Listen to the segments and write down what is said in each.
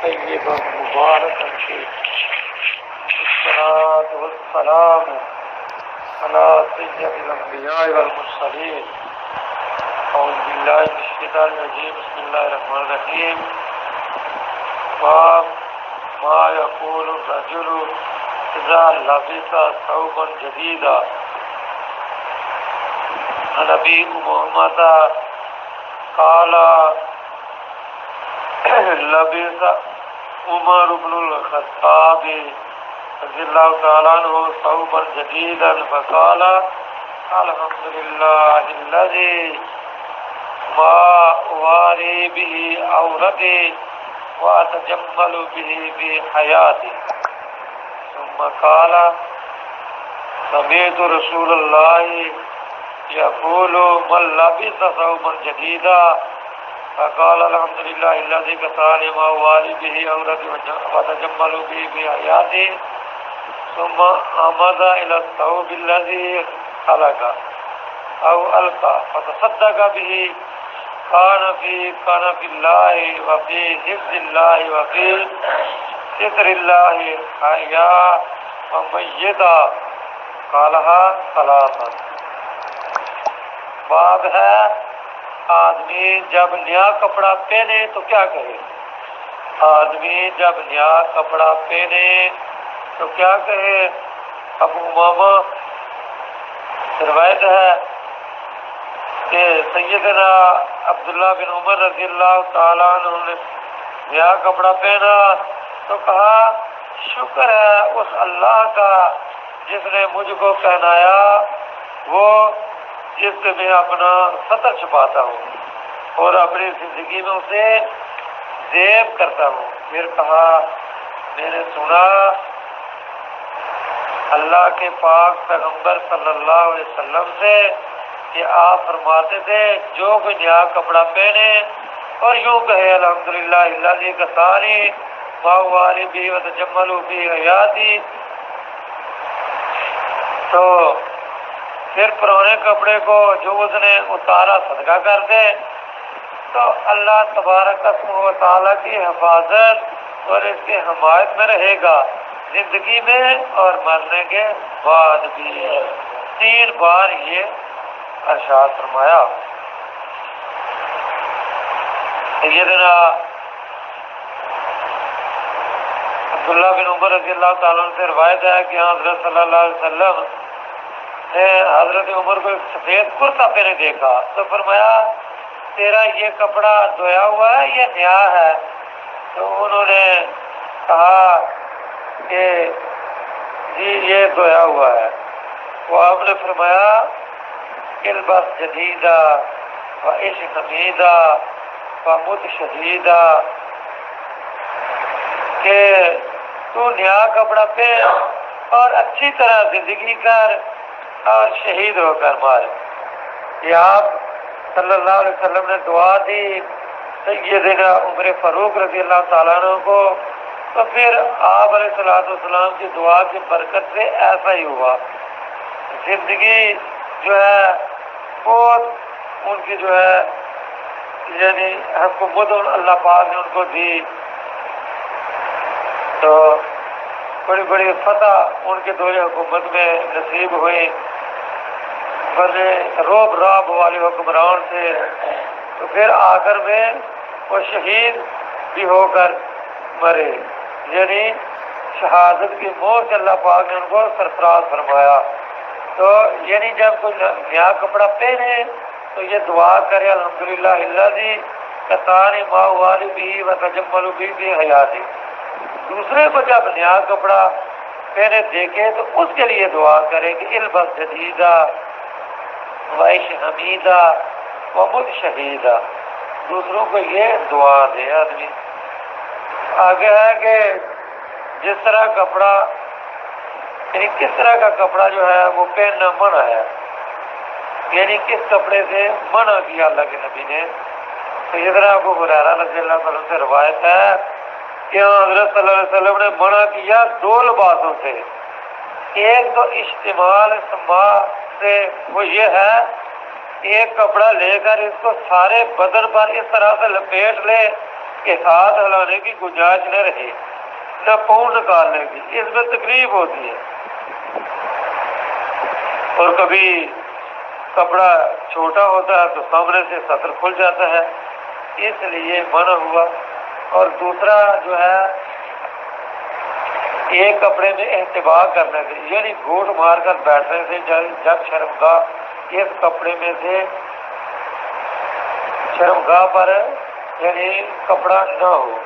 طیبا مبارکا فیہ الصلاۃ والسلام علی سید الانبیاء والمرسلین اعوذ باللہ من الشیطان الرجیم بسم اللہ الرحمن الرحیم باب ما یقول الرجل اذا لبس ثوبا جدیدا عن ابی محمد قال لبس عمر بن الخطاب رضی اللہ تعالیٰ عنہ ثوبا جدیدا فقال الحمد للہ الذی ما اواری به عورتی واتجمل به في حیاتی ثم قال سمعت رسول اللہ يقول من لبس ثوبا جديدا فقال الحمد لله الذي كساني ما والي به عورتي وتجمل به في حياتي ثم عمد الى الثوب الذي خلق او القى فتصدق به كان في الله وفي حفظ الله وفي ستر الله حيا وميتا قالها ثلاثا. باب ہے آدمی جب نیا کپڑا پہنے تو کیا کہے. آدمی جب نیا کپڑا پہنے تو کیا کہے. ابو امامہ روایت ہے کہ سیدنا عبداللہ بن عمر رضی اللہ تعالیٰ عنہ نے نیا کپڑا پہنا تو کہا شکر ہے اس اللہ کا جس نے مجھ کو پہنایا وہ جس سے میں اپنا سطر چھپاتا ہوں اور اپنی زندگی میں اسے زیب کرتا ہوں. پھر کہا میں نے سنا اللہ کے پاک پیغمبر صلی اللہ علیہ وسلم سے کہ آپ فرماتے تھے جو کوئی نیا کپڑا پہنے اور یوں کہے الحمدللہ الذی کسانی ما والی بھی وتجمل بھی حیاتی تو پھر پرانے کپڑے کو جو اس نے اتارا صدقہ کر دے تو اللہ تبارک و تعالیٰ کی حفاظت اور اس کی حمایت میں رہے گا زندگی میں اور مرنے کے بعد بھی. 3 بار یہ ارشاد فرمایا. سیدنا عبداللہ بن عمر رضی اللہ تعالیٰ سے روایت ہے کہ حضرت صلی اللہ علیہ وسلم حضرت عمر کو ایک سفید کرتا پہنے دیکھا تو فرمایا تیرا یہ کپڑا دھویا ہوا ہے یہ نیا ہے. تو انہوں نے کہا کہ جی یہ دھویا ہوا ہے. وہ آپ نے فرمایا البس جدیدہ و عشق حمیدہ و مت شدیدہ کہ تو نیا کپڑا پہن اور اچھی طرح زندگی کر اور شہید ہو کر مارے. یہ آپ صلی اللہ علیہ وسلم نے دعا دی سیدنا عمر فاروق رضی اللہ تعالیٰ عنہ کو تو پھر آپ علیہ السلام کی دعا کی برکت سے ایسا ہی ہوا. زندگی جو ہے بہت ان کی جو ہے یعنی حکومت اللہ پاک نے ان کو دی تو بڑی بڑی فتح ان کے دور حکومت میں نصیب ہوئی. بڑے روب راب والے حکمران تھے تو پھر آخر میں وہ شہید بھی ہو کر مرے یعنی شہادت کی موت سے اللہ پاک نے ان کو سرفراز فرمایا. تو یعنی جب کوئی نیا کپڑا پہنے تو یہ دعا کرے الحمدللہ الذی کسانی ما والی بھی وتجمل بھی فی حیاتی. دوسرے کو جب نیا کپڑا پہنے دیکھے تو اس کے لیے دعا کرے کہ البس جدیدہ وعیش حمیدہ ومت شہیدہ. دوسروں کو یہ دعا دے آدمی. آگے ہے کہ جس طرح کپڑا یعنی کس طرح کا کپڑا جو ہے وہ پہننا منع ہے یعنی کس کپڑے سے منع کیا اللہ کے نبی نے. تو یہ طرح ابو ہریرہ رضی اللہ عنہ سے روایت ہے کہ حضرت صلی اللہ علیہ وسلم نے منع کیا 2 لباسوں سے. ایک تو اشتمال سما سے وہ یہ ہے ایک کپڑا لے کر اس کو سارے بدن پر اس طرح سے لپیٹ لے کہ ہاتھ ہلانے کی گنجائش نہ رہے، نہ پاؤں نکالنے کی، اس میں تکلیف ہوتی ہے۔ اور کبھی کپڑا چھوٹا ہوتا ہے تو سامنے سے سطر کھل جاتا ہے، اس لیے منع ہوا۔ اور دوسرا جو ہے ایک کپڑے میں احتباء کرنے سے، یعنی گھوٹ مار کر بیٹھنے سے جب شرمگاہ اس کپڑے میں سے شرمگاہ پر یعنی کپڑا نہ ہو،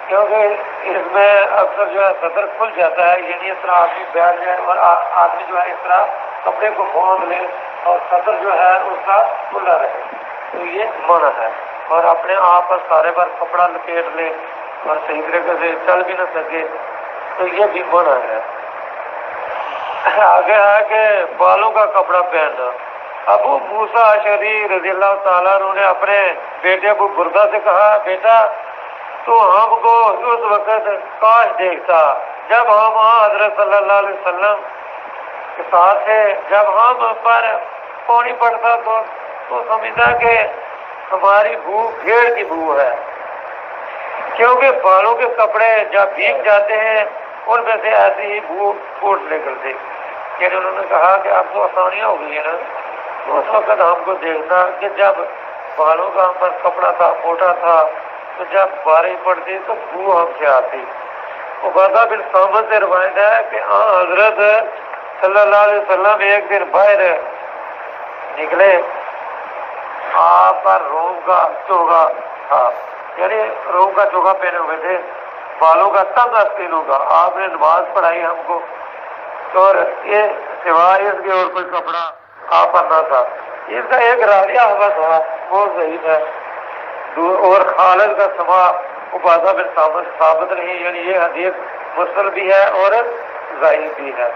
کیونکہ اس میں اکثر جو ہے سطر کھل جاتا ہے، یعنی اس طرح آدمی بیٹھ جائے اور آدمی جو ہے اس طرح کپڑے کو باندھ لے اور سطر جو ہے اس کا کھلا رہے، تو یہ منع ہے۔ اور اپنے آپ پر سارے پر کپڑا لپیٹ لے اور صحیح طریقے سے چل بھی نہ سکے تو یہ بھی منع ہے۔ آگے ہے کہ بالوں کا کپڑا پہننا۔ ابو موسیٰ اشعری رضی اللہ تعالیٰ عنہ نے اپنے بیٹے ابو بردہ سے کہا، بیٹا تو ہم کو اس وقت کاش دیکھتا جب ہم حضرت صلی اللہ علیہ وسلم کے ساتھ تھے، جب ہم پر پانی پڑتا تو سمجھتا کہ ہماری بو بھیڑ کی بو ہے، کیونکہ بالوں کے کپڑے جب بھیگ جاتے ہیں ان میں سے ایسی ہی بو پھوٹ نکلتے۔ یعنی انہوں نے کہا کہ اب تو آسانیاں ہو گئی ہیں نا، تو اس وقت ہم کو دیکھنا کہ جب بالوں کا ہم پر کپڑا تھا موٹا تھا تو جب بارش پڑتی تو بو ہم سے آتی۔ عبادہ بن صامت سے روایت ہے کہ حضرت صلی اللہ علیہ وسلم ایک دن باہر نکلے، آپ پر روم کا چوگا تھا، یعنی روم کا چوگا پہنے ہوئے تھے، بالوں کا تنگ آستینوں کا۔ آپ نے نماز پڑھائی ہم کو، اور یہ سوائے اس کے اور کوئی کپڑا آپ پر نہ تھا۔ اس کا ایک راویہ ہوا تھا وہ ضعیف ہے، اور خالد کا سما عبادہ بن ثابت نہیں، یعنی یہ حدیث مرسل بھی ہے اور ضعیف بھی ہے۔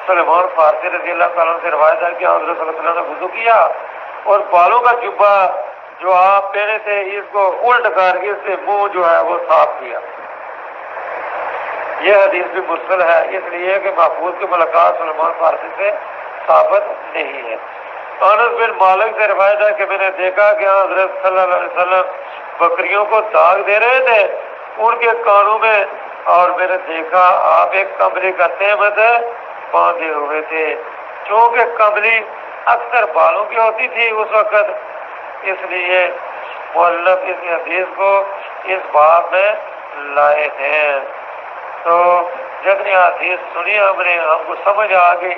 سلیمان فارسی رضی اللہ تعالیٰ سے روایت ہے کہ حضرت صلی اللہ علیہ وسلم نے وضو کیا اور بالوں کا جبہ جو آپ پہنے تھے اس کو الٹ کر کے اس سے منہ جو ہے وہ صاف کیا۔ یہ حدیث بھی مرسل ہے، اس لیے کہ محفوظ کی ملاقات سلیمان فارسی سے ثابت نہیں ہے۔ انس بن مالک سے روایت ہے کہ میں نے دیکھا کہ حضرت صلی اللہ علیہ وسلم بکریوں کو داغ دے رہے تھے ان کے کانوں میں، اور میں نے دیکھا آپ ایک کمبلی کا تہمت باندھے ہوئے تھے، چونکہ کمبلی اکثر بالوں کی ہوتی تھی اس وقت، اس لیے مؤلف اس حدیث کو اس باب میں لائے ہیں۔ تو جتنی حدیث سنی ہم نے، ہم کو سمجھ آ گئی،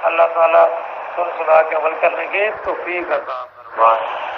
اللہ تعالیٰ سن سنا کے عمل کرنے کی توفیق عطا فرمائے۔